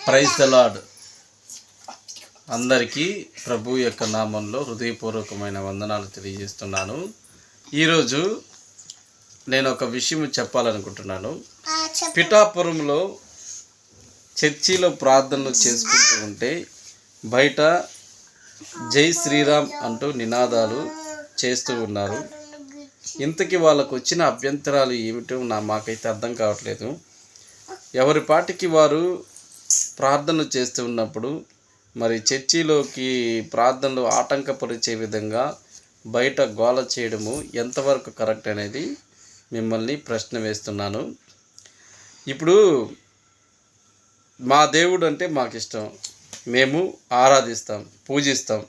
Praise the lord. అందరికీ ప్రభు యొక్క నామంలో హృదయపూర్వకమైన వందనాలు తెలియజేస్తున్నాను. ఈరోజు నేను ఒక విషయం చెప్పాలనుకుంటున్నాను. పిఠాపురంలో చర్చిలో ప్రార్థనలు చేసుకుంటూ ఉంటే బయట జై శ్రీరామ్ అంటూ నినాదాలు చేస్తూ ఉన్నారు. ఇంతకీ వాళ్ళకు వచ్చిన అభ్యంతరాలు ఏమిటో మాకైతే అర్థం కావట్లేదు. ఎవరి పాటికి వారు ప్రార్థనలు చేస్తూ ఉన్నప్పుడు మరి చర్చిలోకి ప్రార్థనలు ఆటంకపరిచే విధంగా బయట గోల చేయడము ఎంతవరకు కరెక్ట్ అనేది మిమ్మల్ని ప్రశ్న వేస్తున్నాను. ఇప్పుడు మా దేవుడు అంటే మాకు ఇష్టం, మేము ఆరాధిస్తాం, పూజిస్తాం,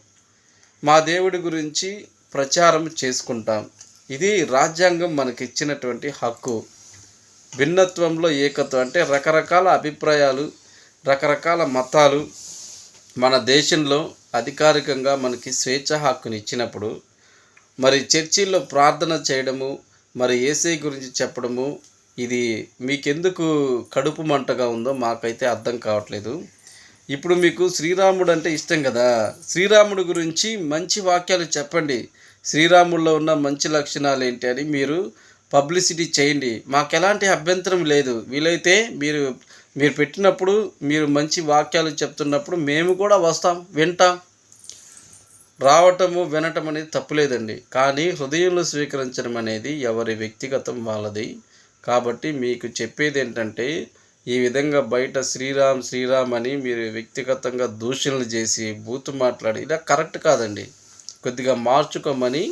మా దేవుడి గురించి ప్రచారం చేసుకుంటాం. ఇది రాజ్యాంగం మనకిచ్చినటువంటి హక్కు. భిన్నత్వంలో ఏకత్వం అంటే రకరకాల అభిప్రాయాలు, రకరకాల మతాలు మన దేశంలో అధికారికంగా మనకి స్వేచ్ఛ హక్కుని ఇచ్చినప్పుడు మరి చర్చిల్లో ప్రార్థన చేయడము, మరి యేసయ్య గురించి చెప్పడము, ఇది మీకెందుకు కడుపు మంటగా ఉందో మాకైతే అర్థం కావట్లేదు. ఇప్పుడు మీకు శ్రీరాముడు అంటే ఇష్టం కదా, శ్రీరాముడు గురించి మంచి వాక్యాలు చెప్పండి. శ్రీరాముడిలో ఉన్న మంచి లక్షణాలు ఏంటి అని మీరు పబ్లిసిటీ చేయండి. మాకు ఎలాంటి అభ్యంతరం లేదు. వీలైతే మీరు పెట్టినప్పుడు మీరు మంచి వాక్యాలు చెప్తున్నప్పుడు మేము కూడా వస్తాం, వింటాం. రావటము వినటం అనేది తప్పులేదండి. కానీ హృదయంలో స్వీకరించడం అనేది ఎవరి వ్యక్తిగతం వాళ్ళది. కాబట్టి మీకు చెప్పేది ఏంటంటే, ఈ విధంగా బయట శ్రీరామ్ శ్రీరామ్ అని మీరు వ్యక్తిగతంగా దూషణలు చేసి బూతు మాట్లాడి ఇలా కరెక్ట్ కాదండి. కొద్దిగా మార్చుకోమని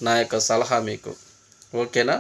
నా యొక్క సలహా మీకు. ఓకేనా?